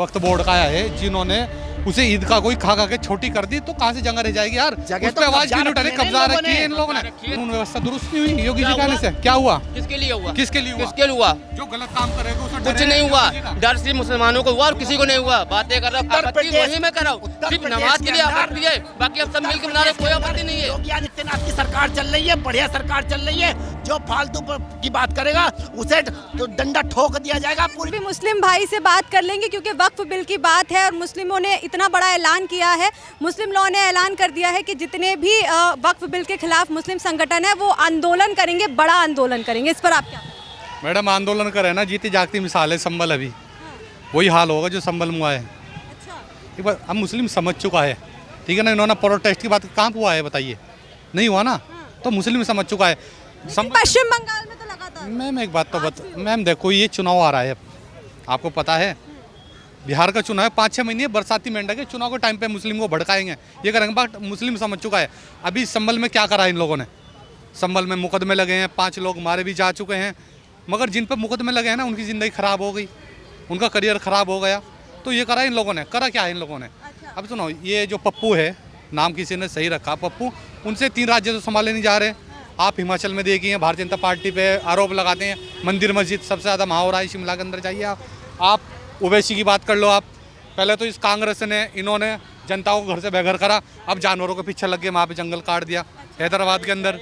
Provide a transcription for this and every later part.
वक्त बोर्ड का है जिन्होंने उसे ईद का कोई खा के छोटी कर दी, तो कहाँ से जंग रह जाएगी यार। उस पे आवाज क्यों नहीं उठा रही? कब्जा रखी है इन लोगों ने। कानून व्यवस्था दुरुस्त नहीं हुई योगी जी के आने से। क्या हुआ? किसके लिए हुआ? किसके लिए हुआ? किसके लिए हुआ? जो गलत काम करेगा उसे कुछ नहीं हुआ। डर सिर्फ मुसलमानों को हुआ और किसी को नहीं हुआ। बातें कर रहा हूँ वही मैं कर रहा हूँ, सिर्फ नमाज के लिए आपत्ति है, बाकी अब सब मिलकर बना रहे, कोई आपत्ति नहीं है। योगी आदित्यनाथ की सरकार चल रही है, बढ़िया सरकार चल रही है। जो फालतू की बात करेगा उसे तो डंडा ठोक दिया जाएगा। पूरी मुस्लिम भाई से बात कर लेंगे क्योंकि वक्फ बिल की बात है और मुस्लिमों ने इतना बड़ा ऐलान किया है। मुस्लिम लॉ ने ऐलान कर दिया है कि जितने भी वक्फ बिल के खिलाफ मुस्लिम संगठन है वो आंदोलन करेंगे, बड़ा आंदोलन करेंगे। इस पर आप क्या? मैडम आंदोलन करे ना, जीती जागती मिसाल है संभल। अभी वही हाल होगा जो संभल में हुआ है। एक बार अब मुस्लिम समझ चुका है, ठीक है ना। इन्होंने प्रोटेस्ट की बात कहाँ हुआ है बताइए? नहीं हुआ ना, तो मुस्लिम समझ चुका है। पश्चिम बंगाल में तो लगातार मैम एक बात तो मैम देखो, ये चुनाव आ रहा है, आपको पता है बिहार का चुनाव है, 5-6 महीने बरसाती मेंढक के चुनाव के टाइम पे मुस्लिम को भड़काएंगे, ये करेंगे। बट मुस्लिम समझ चुका है। अभी संभल में क्या करा इन लोगों ने? संभल में मुकदमे लगे हैं, 5 लोग मारे भी जा चुके हैं, मगर जिन पर मुकदमे लगे हैं ना उनकी ज़िंदगी ख़राब हो गई, उनका करियर ख़राब हो गया। तो ये करा इन लोगों ने। करा क्या है इन लोगों ने? अब सुनो, ये जो पप्पू है, नाम किसी ने सही रखा पप्पू, उनसे 3 राज्य तो संभाले नहीं जा रहे। आप हिमाचल में देखिए, भारतीय जनता पार्टी पे आरोप लगाते हैं, मंदिर मस्जिद सबसे ज़्यादा वहाँ हो रहा है। शिमला के अंदर जाइए आप ओवैसी की बात कर लो आप। पहले तो इस कांग्रेस ने इन्होंने जनता को घर से बेघर करा, अब जानवरों के पीछे लग गए, वहाँ पे जंगल काट दिया हैदराबाद के अंदर।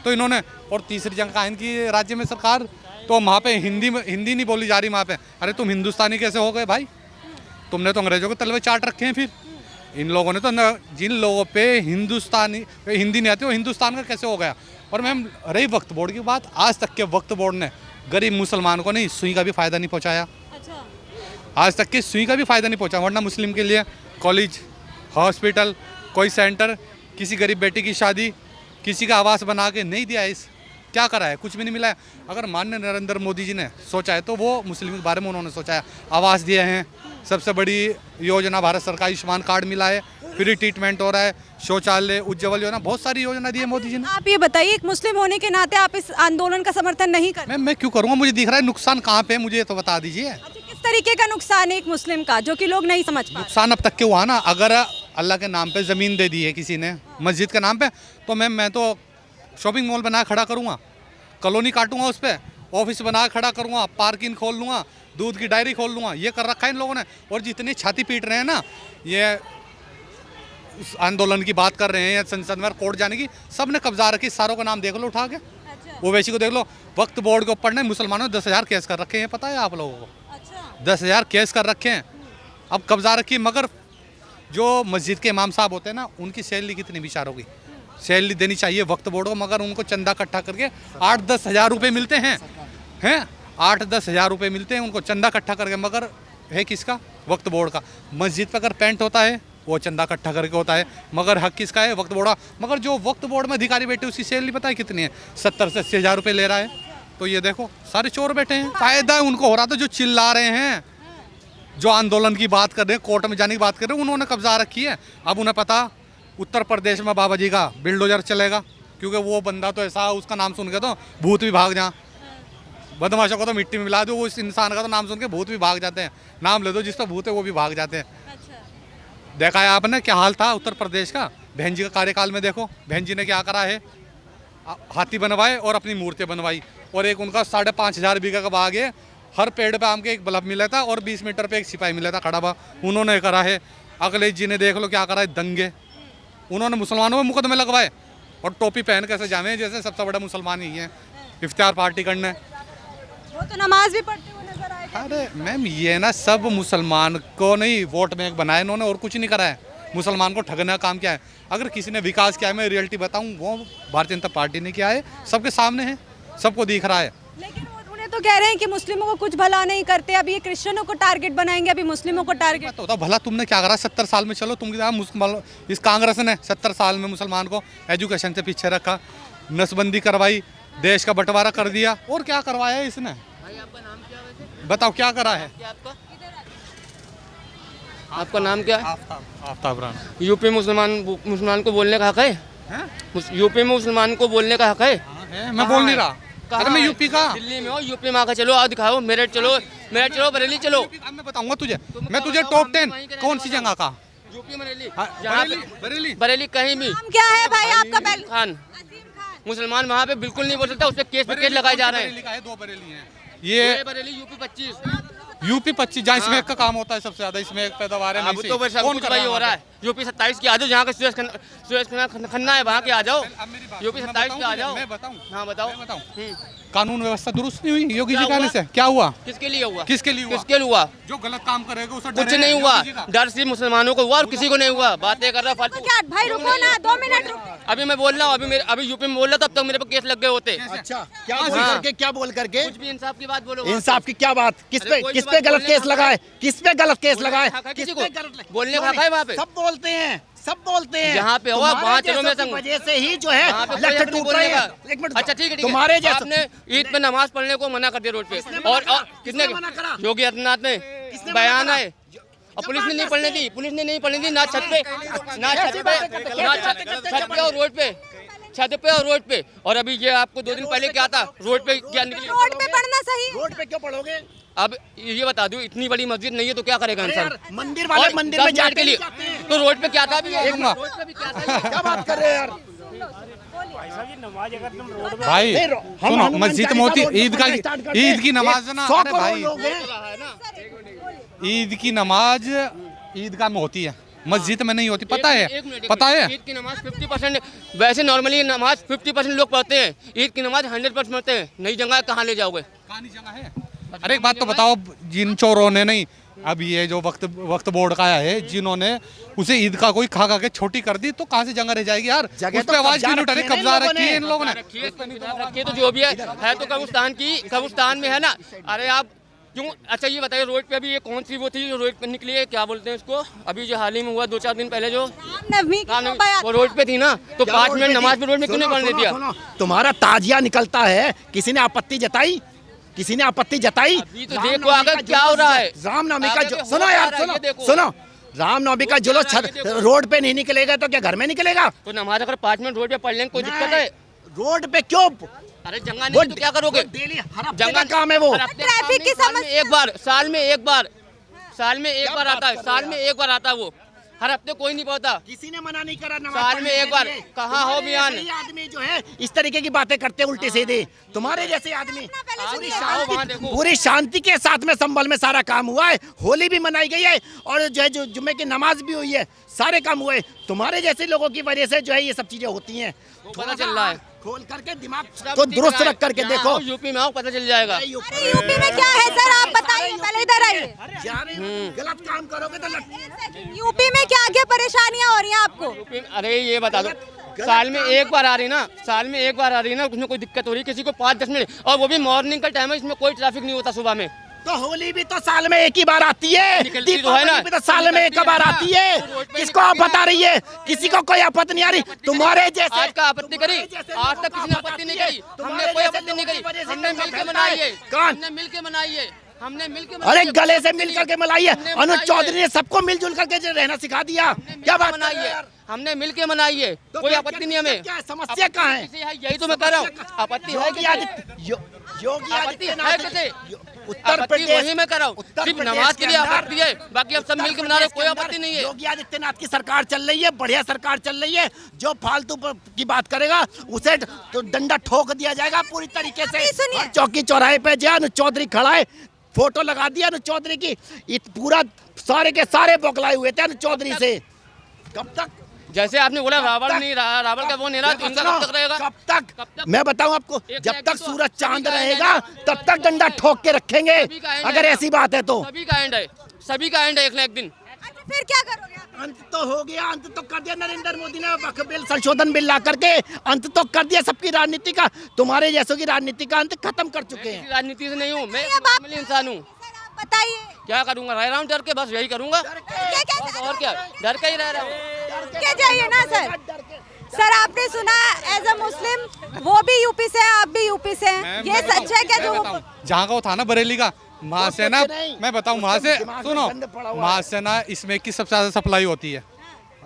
तो इन्होंने, और तीसरी जगह का इनकी राज्य में सरकार, तो वहाँ पे हिंदी नहीं बोली जा रही वहाँ पे। अरे तुम हिंदुस्तानी कैसे हो गए भाई? तुमने तो अंग्रेजों को तलवे चाट रखे हैं। फिर इन लोगों ने तो जिन लोगों पे हिंदी नहीं आती वो हिंदुस्तान का कैसे हो गया? और मैम रही वक्फ बोर्ड की बात, आज तक के वक्फ बोर्ड ने गरीब मुसलमान को नहीं सुई का भी फ़ायदा नहीं पहुँचाया। आज तक की सुई का भी फ़ायदा नहीं पहुँचा। वरना मुस्लिम के लिए कॉलेज, हॉस्पिटल, कोई सेंटर, किसी गरीब बेटी की शादी, किसी का आवास बना के नहीं दिया है। इस क्या करा है? कुछ भी नहीं मिला है। अगर माननीय नरेंद्र मोदी जी ने सोचा है तो वो मुस्लिम के बारे में उन्होंने सोचा है। आवास दिए हैं, सबसे बड़ी योजना भारत सरकार आयुष्मान कार्ड मिला है, फ्री ट्रीटमेंट हो रहा है, शौचालय, उज्ज्वल योजना, बहुत सारी योजना दी है मोदी जी ने। आप ये बताइए, एक मुस्लिम होने के नाते आप इस आंदोलन का समर्थन नहीं कर? मैं क्यों करूँगा? मुझे दिख रहा है नुकसान कहाँ पे है, मुझे तो बता दीजिए। अच्छा, किस तरीके का नुकसान है एक मुस्लिम का जो कि लोग नहीं समझ पा रहे? नुकसान अब तक के हुआ ना, अगर अल्लाह के नाम पे ज़मीन दे दी है किसी ने मस्जिद के नाम पे, तो मैं तो शॉपिंग मॉल बना खड़ा करूँगा, कॉलोनी काटूंगा, उस पर ऑफिस बना खड़ा करूँगा, पार्किंग खोल लूँगा, दूध की डायरी खोल लूँगा। ये कर रखा है इन लोगों ने। और जितनी छाती पीट रहे हैं ना, ये उस आंदोलन की बात कर रहे हैं या संसद में कोर्ट जाने की, सब ने कब्जा रखी। सारों का नाम देख लो उठा के। ओवैसी को देख लो। वक्फ बोर्ड के ऊपर ने मुसलमानों ने 10,000 केस कर रखे हैं, पता है आप लोगों को? 10,000 केस कर रखे हैं, अब कब्जा रखी। मगर जो मस्जिद के इमाम साहब होते हैं ना, उनकी सैलरी कितनी बेचारों की सैलरी देनी चाहिए वक्फ बोर्ड को, मगर उनको चंदा इकट्ठा करके 8-10 हज़ार रुपये मिलते हैं 8-10 हज़ार रुपये मिलते हैं उनको चंदा इकट्ठा करके। मगर है किसका? वक्फ बोर्ड का। मस्जिद पर अगर पेंट होता है वो चंदा इकट्ठा करके होता है, मगर हक किसका है? वक्फ बोर्ड का। मगर जो वक्फ बोर्ड में अधिकारी बैठे उसकी सैलरी पता है कितनी है? 70 से 80 हज़ार रुपये ले रहा है। तो ये देखो, सारे चोर बैठे हैं। फायदा उनको हो रहा था जो चिल्ला रहे हैं, जो आंदोलन की बात कर रहे हैं, कोर्ट में जाने की बात कर रहे हैं, उन्होंने कब्जा रखी है। अब उन्हें पता उत्तर प्रदेश में बाबा जी का बिल्डोजर चलेगा, क्योंकि वो बंदा तो ऐसा, उसका नाम सुन के तो भूत भी भाग जा। बदमाशों को तो मिट्टी में मिला दो, वो इस इंसान का तो नाम सुन के भूत भी भाग जाते हैं। नाम ले दो जिस पर भूत है वो भी भाग जाते हैं। देखा है आपने क्या हाल था उत्तर प्रदेश का? बहन जी का कार्यकाल में देखो बहन जी ने क्या करा है। हाथी बनवाए और अपनी मूर्ति बनवाई, और एक उनका 5,500 बीघा का बाग है, हर पेड़ पे आम के एक बल्ब मिला था और 20 मीटर पे एक सिपाही मिला था खड़ा हुआ, उन्होंने करा है। अखिलेश जी ने देख लो क्या करा है, दंगे, उन्होंने मुसलमानों में मुकदमे लगवाए और टोपी पहन कैसे जावे जैसे सबसे बड़ा मुसलमान ही है, इफ्तार पार्टी करने। वो तो नमाज भी पढ़ते हुए नजर आए। अरे मैम ये ना सब मुसलमान को नहीं वोट बैंक बनाया इन्होंने, और कुछ नहीं करा है। मुसलमान को ठगने का काम क्या है? अगर किसी ने विकास किया है, मैं रियलिटी बताऊं, वो भारतीय जनता पार्टी ने किया है, सबके सामने है, सबको दिख रहा है। लेकिन उन्हें तो कह रहे हैं कि मुस्लिमों को कुछ भला नहीं करते, अभी ये क्रिश्चियनों को टारगेट बनाएंगे, अभी मुस्लिमों को टारगेट। तो भला तुमने क्या करा 70 साल में? चलो तुम इस कांग्रेस ने 70 साल में मुसलमान को एजुकेशन से पीछे रखा, नसबंदी करवाई, देश का बंटवारा कर दिया, और क्या करवाया है इसने? भाई आपका नाम क्या वैसे? बताओ क्या करा है? आपका नाम क्या है? आफ्ताब राणा। यूपी मुसलमान को बोलने का हक है? यूपी में मुसलमान को बोलने का हक है? मैं बोल नहीं रहा। अरे मैं यूपी का। दिल्ली में हो, यूपी में आकर चलो, आओ दिखाओ, मेरठ चलो, बरेली चलो। अब मैं बताऊंगा तुझे, मैं तुझे टॉप 10 कौन सी जगह का। यूपी बरेली, हाँ, जहाँ बरेली, बरेली। बरेली कहीं भी। नाम क्या है भाई आपका? पहले खान मुसलमान वहाँ पे बिल्कुल नहीं बोल सकता, उस पर केस लगाए जा रहे हैं। बरेली का है, 2 बरेली हैं ये। बरेली यूपी 25। यूपी 25 जहाँ इसमें का काम होता है सबसे ज्यादा, इसमें पैदावार है। अब तो बस सब कुछ वही हो रहा है। यूपी 27 की आ जाओ, जहाँ का सुरेश खन्ना है, वहाँ के आ जाओ। यूपी 27 के आ जाओ। मैं बताऊं, हाँ बताओ। मैं बताऊं, कानून व्यवस्था दुरुस्त नहीं हुई योगी जी के आने से। क्या हुआ? किसके लिए हुआ? किसके लिए हुआ? किसके लिए हुआ? जो गलत काम करेगा उसे कुछ नहीं हुआ, डर सिर्फ मुसलमानों को हुआ और किसी को नहीं हुआ। बातें कर रहा फालतू। क्या भाई, रुको ना 2 मिनट रुको। अभी मैं बोल रहा हूँ, अभी यूपी में बोल रहा था, तब तक मेरे पे केस लग गए होते। अच्छा, क्या बोल करके, क्या बोल करके? कुछ भी इंसाफ की बात बोलो। इंसाफ की क्या बात? किस पे गलत केस लगाए? किस पे गलत केस लगाए? किसी को बोलने का हक है वहाँ पे? सब बोलते हैं, सब बोलते हैं। जहाँ पे हुआ वहाँ चलो, मैं संग वजह से ही जो है वहाँ पे कोई लठ हक नहीं टूट बोलने रहे हैं। का। एक मिनट, अच्छा ठीक है, तुम्हारे जैसे आपने ईद पे नमाज पढ़ने को मना कर दिया रोड पे, और किसने मना करा? योगी आदित्यनाथ ने बयान है, और पुलिस ने नहीं पढ़ने दी, पुलिस ने नहीं पढ़ने दी, ना छत पे, ना छत पे और रोड पे, छत पे और रोड पे। और अभी ये आपको 2 दिन पहले क्या था, रोड पे क्या निकली? रोड पे पढ़ना सही है। रोड पे क्यों पढ़ोगे? अब ये बता दूं, इतनी बड़ी मस्जिद नहीं है तो क्या करेगा इंसान? मंदिर वाले और मंदिर 10 में मिनट जाके के लिए तो रोड पे क्या था अभी? मिनट। रोड पे भी क्या था? क्या बात कर रहे हैं यार? भाई नहीं, हम सुनो, हनुमान मस्जिद में चालीसा होती रोड पे ईद का, पढ़ना स्टार्ट करते ईद की हैं। नमाज है ना। 100 अरे करोड़ भाई, लोग हैं। ईद की नमाज ईदगाह में होती है, मस्जिद में नहीं होती। पता है, एक मिनट, पता है। ईद की नमाज 50%, वैसे नॉर्मली नमाज 50% लोग पढ़ते हैं, ईद की नमाज 100% पढ़ते हैं। नई जगह कहाँ ले जाओगे? कहानी जगह है। अरे एक बात तो बताओ, जिन चोरों ने नहीं, अब ये जो वक्त बोर्ड का आया है, जिन्होंने उसे ईद का कोई खा के छोटी कर दी, तो कहाँ से जगह रह जाएगी यार? जगह उस तो पे आवाज कब्जा क्यों नहीं उठा रही? रखी है कब्जा इन लोगों रखी है ने। इन लोगों ने। रखिए तो जो भी है तो कब्रिस्तान की, कब्रिस्तान में है ना। अरे आप क्यों? अच्छा ये बताइए, रोड पे अभी ये कौन सी वो थी जो रोड पे निकली है, क्या बोलते हैं उसको, अभी जो हाल ही में हुआ 2-4 दिन पहले जो नवमी की शोभा यात्रा। वो रोड पे थी ना, तो 5 मिनट नमाज पे रोड में क्यों नहीं पढ़ने दिया? सुनो, तुम्हारा ताजिया निकलता है, किसी ने आपत्ति जताई? किसी ने आपत्ति जताई? अभी तो देखो आगे क्या हो रहा है। रामनवमी का आगे हो सुनो क्या यार, रहा है, ये देखो। सुनो, रामनवमी का जुलूस रोड पे नहीं निकलेगा तो क्या घर में निकलेगा? तो नमाज अगर 5 मिनट रोड पे पढ़ लेंगे कोई दिक्कत है? रोड पे क्यों? अरे जंगा नहीं तो क्या करोगे? डेली हर हफ्ते का काम है वो। ट्रैफिक की साल में समस्या। एक बार, साल में एक बार आता है, साल में एक बार आता है वो। हर हफ्ते कोई नहीं पहुंचा। किसी ने मना नहीं करा नमाज साल में पढ़ने एक बार के लिए। कहाँ हो तुम्हारे बयान? जैसे ही आदमी जो है इस तरीके की बातें करते हैं उल्टे सीधे, तुम्हारे जैसे आदमी आगे आओ वहाँ देखो। पूरी शांति के साथ में संभल में सारा काम हुआ है, होली भी मनाई गई है और जो है जो जुम्मे की नमाज भी हुई है, सारे काम हुए। तुम्हारे जैसे लोगों की वजह से जो है ये सब चीजें होती हैं। पता चल रहा है। खोल करके दिमाग को दुरुस्त रख करके देखो। यूपी में आओ पता चल जाएगा। अरे यूपी में क्या है सर, आप बताइए, पहले इधर आइए। गलत काम करोगे तो यूपी में क्या क्या परेशानियां हो रही हैं आपको? अरे ये बता दो, साल में एक बार आ रही ना, साल में एक बार आ रही ना, उसमें कोई दिक्कत हो रही है किसी को 5-10 मिनट, और वो भी मॉर्निंग का टाइम है, इसमें कोई ट्रैफिक नहीं होता सुबह में। तो होली भी तो साल में एक ही बार आती है, निकलती तो है ना। दीपावली भी तो साल में एक बार आती है। किसको आप बता रही है? किसी को कोई आपत्ति नहीं आ रही? तुम्हारे जैसे आज का आपत्ति करी, आज तक किसी ने आपत्ति नहीं करी, हमने कोई आपत्ति नहीं करी, हमने मिलकर मनाई है, हमने मिलकर मनाई है, हमने मिलकर। अरे गले से मिल करके मनाई है। अनुज चौधरी ने सबको मिलजुल करके रहना सिखा दिया। क्या बात मनाई है, हमने मिलकर मनाई है, कोई आपत्ति नहीं हमें। क्या समस्या कहाँ है? यही तो मैं कह रहा हूँ, आपत्ति है योगी आदित्यनाथ उत्तर आपत्ति प्रदेश वही मैं कर रहा हूँ, सिर्फ नमाज के लिए आपत्ति है, बाकी अब सब मिलकर मना रहे, कोई आपत्ति नहीं है। योगी आदित्यनाथ की सरकार चल रही है, बढ़िया सरकार चल रही है। जो फालतू की बात करेगा उसे तो डंडा ठोक दिया जाएगा पूरी तरीके से। सुनिए। चौकी चौराहे पे जो अनुज चौधरी खड़ा है, फोटो लगा दिया अनुज चौधरी की, पूरा सारे के सारे बौखलाए हुए थे अनुज चौधरी से। कब तक? जैसे आपने बोला रावण नहीं रहा, रावण का वो नहीं रहा, तो इनका कब तक रहेगा? कब तक? मैं बताऊं आपको, एक जब एक तक तो सूरज चांद सभी का रहेगा एंड है। तब तक डंडा ठोक के रखेंगे, सभी का एंड अगर है। ऐसी बात है तो। सभी का एंड है, सभी का एंड है एक ना एक दिन। अच्छा, फिर क्या करोगे आप? अंत तो हो गया, अंत तो कर दिया नरेंद्र मोदी ने वक्फ बिल संशोधन बिल ला करके, अंत तो कर दिया सबकी राजनीति का। तुम्हारे जैसों की राजनीति का अंत खत्म कर चुके हैं। राजनीति से नहीं हूँ मैं, अब आप- नॉर्मल इंसान हूँ। सर आप बताइए, क्या करूँगा, रह रहा हूँ डर के, बस यही करूँगा। और क्या, डर के ही रह रहा हूँ। क्या चाहिए ना सर? सर आपने सुना एज अ मुस्लिम वो भी यूपी से है, आप भी यूपी से हैं, ये सच है क्या? जो जहाँ का वो था ना बरेली का, वहाँ से ना, नहीं। मैं बताऊँ वहाँ से, दिमाग में सुनो, गंद पड़ा हुआ है। वहाँ से ना इसमें की सबसे ज्यादा सप्लाई होती है,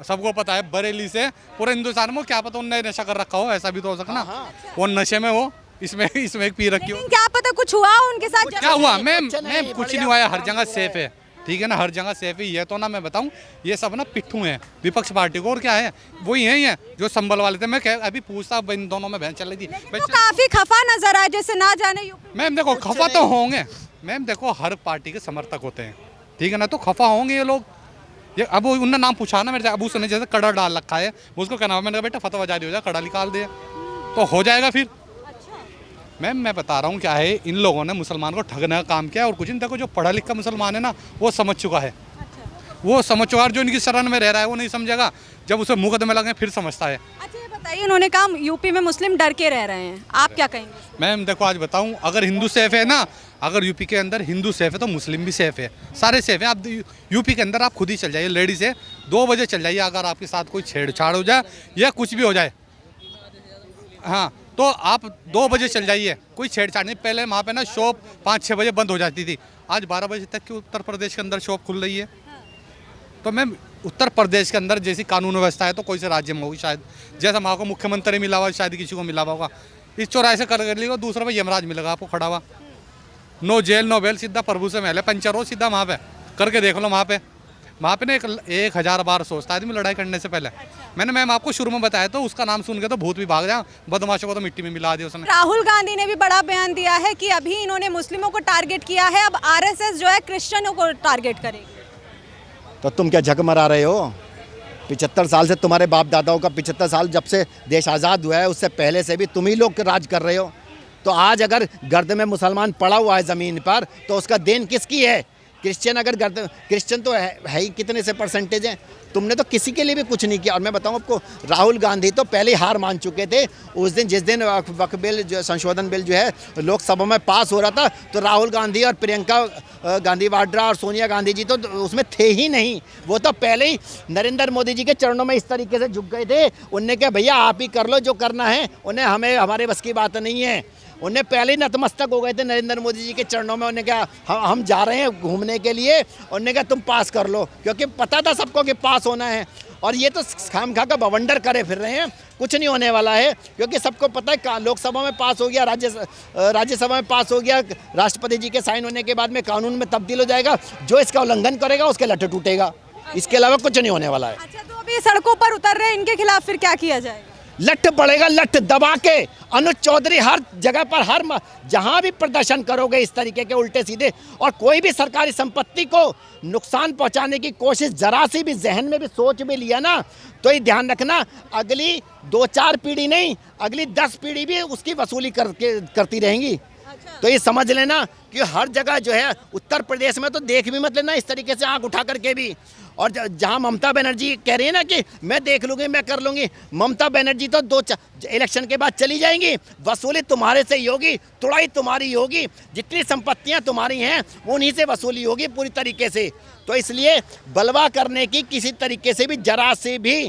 सबको पता है। बरेली से पूरे हिंदुस्तान में क्या पता उनने नशा कर रखा हो, ऐसा भी तो हो सकता ना, वो नशे में वो इसमें इसमें एक पी रखी हो। लेकिन क्या पता कुछ हुआ हो उनके साथ। क्या हुआ मैम? कुछ नहीं, मैम कुछ नहीं हुआ है, हर जगह सेफ है, ठीक है ना, हर जगह सेफ है। ये तो ना मैं बताऊं, ये सब ना पिट्ठू हैं विपक्ष पार्टी को, और क्या है, वही है जो संभल वाले थे। मैं अभी पूछता, इन दोनों में बहन चल रही थी। वो काफी खफा नजर आए, जैसे ना जाने यूपी। मैम देखो खफा तो होंगे मैम, देखो हर पार्टी के समर्थक होते हैं, ठीक है ना, तो खफा होंगे ये लोग। ये अब उनने नाम पूछा ना मेरे से, अब उसने जैसे कड़ा डाल रखा है, उसको क्या नाम है, मैंने कहा बेटा फतवा जारी हो जाए, कड़ा निकाल दे तो हो जाएगा फिर। मैम मैं बता रहा हूँ क्या है, इन लोगों ने मुसलमान को ठगने का काम किया और कुछ नहीं। देखो जो पढ़ा लिखा मुसलमान है ना, वो समझ चुका है, वो समझ चुका है। जो इनकी शरण में रह रहा है वो नहीं समझेगा, जब उसे मुकदमे लगे फिर समझता है। अच्छा ये बताइए, उन्होंने कहा यूपी में मुस्लिम डर के रह रहे हैं, आप क्या कहेंगे? मैम देखो आज बताऊं, अगर हिंदू सेफ है ना, अगर यूपी के अंदर हिंदू सेफ है तो मुस्लिम भी सेफ है, सारे सेफ हैं। आप यूपी के अंदर आप खुद ही चल जाइए, लेडीज है 2 बजे चल जाइए, अगर आपके साथ कोई छेड़छाड़ हो जाए या कुछ भी हो जाए, हाँ तो आप 2 बजे चल जाइए, कोई छेड़छाड़ नहीं। पहले वहाँ पे ना शॉप 5-6 बजे बंद हो जाती थी, आज 12 बजे तक की उत्तर प्रदेश के अंदर शॉप खुल रही है। तो मैम उत्तर प्रदेश के अंदर जैसी कानून व्यवस्था है तो कोई से राज्य में होगी शायद, जैसा वहाँ को मुख्यमंत्री मिला हुआ शायद किसी को मिला हुआ होगा। इस चौराहे से कर लीजिएगा, दूसरा पे यमराज मिलेगा आपको खड़ा हुआ, नो जेल नो बेल, सीधा प्रभु से महल है, पंचर हो सीधा वहाँ पे करके देख लो। वहाँ पे ना 1000 बार सोचता है आदमी लड़ाई करने से पहले। मैंने मैम आपको शुरू में बताया तो उसका नाम सुन के तो भूत भी भाग जाए, बदमाशों को तो मिट्टी में मिला दिया उसने। राहुल गांधी ने भी बड़ा बयान दिया है कि अभी इन्होंने मुस्लिमों को टारगेट किया है, अब आरएसएस जो है क्रिश्चियनों को टारगेट करेगी। तो तुम क्या झक मरा रहे हो? 75 साल से तुम्हारे बाप दादाओं का 75 साल जब से देश आज़ाद हुआ है, उससे पहले से भी तुम ही लोग राज कर रहे हो। तो आज अगर गर्द में मुसलमान पड़ा हुआ है ज़मीन पर, तो उसका देन किसकी है? क्रिश्चियन अगर क्रिश्चियन तो है ही, कितने से परसेंटेज हैं? तुमने तो किसी के लिए भी कुछ नहीं किया। और मैं बताऊं आपको, राहुल गांधी तो पहले ही हार मान चुके थे। उस दिन जिस दिन वक्फ बिल जो संशोधन बिल जो है लोकसभा में पास हो रहा था, तो राहुल गांधी और प्रियंका गांधी वाड्रा और सोनिया गांधी जी तो उसमें थे ही नहीं। वो तो पहले ही नरेंद्र मोदी जी के चरणों में इस तरीके से झुक गए थे। उनने कहा भैया आप ही कर लो जो करना है, उन्हें हमारे बस की बात नहीं है। उन्हें पहले ही नतमस्तक हो गए थे नरेंद्र मोदी जी के चरणों में। उन्हें कहा हम जा रहे हैं घूमने के लिए, उन्होंने कहा तुम पास कर लो, क्योंकि पता था सबको कि पास होना है। और ये तो खामखा का बवंडर करे फिर रहे हैं, कुछ नहीं होने वाला है, क्योंकि सबको पता है लोकसभा में पास हो गया, राज्यसभा में पास हो गया, राष्ट्रपति जी के साइन होने के बाद में कानून में तब्दील हो जाएगा। जो इसका उल्लंघन करेगा उसके लट्ठे टूटेगा, इसके अलावा कुछ नहीं होने वाला है। अच्छा तो अभी सड़कों पर उतर रहे हैं, इनके खिलाफ फिर क्या किया जाएगा? लठ पड़ेगा, लठ दबा के। अनुज चौधरी हर जगह पर, हर जहां भी प्रदर्शन करोगे इस तरीके के उल्टे सीधे, और कोई भी सरकारी संपत्ति को नुकसान पहुंचाने की कोशिश जरा सी भी जहन में भी सोच भी लिया ना, तो ये ध्यान रखना अगली 2-4 पीढ़ी नहीं, अगली 10 पीढ़ी भी उसकी वसूली करती रहेंगी। तो ये समझ लेना कि हर जगह जो है, उत्तर प्रदेश में तो देख भी मत लेना इस तरीके से आंख उठा करके भी। और जहां ममता बनर्जी कह रही है ना कि मैं देख लूंगी, मैं कर लूंगी, ममता बनर्जी तो 2 इलेक्शन के बाद चली जाएंगी, वसूली तुम्हारे से ही होगी, तुड़ाई तुम्हारी होगी, जितनी संपत्तियां तुम्हारी हैं उन्हीं से वसूली होगी पूरी तरीके से। तो इसलिए बलवा करने की किसी तरीके से भी जरा से भी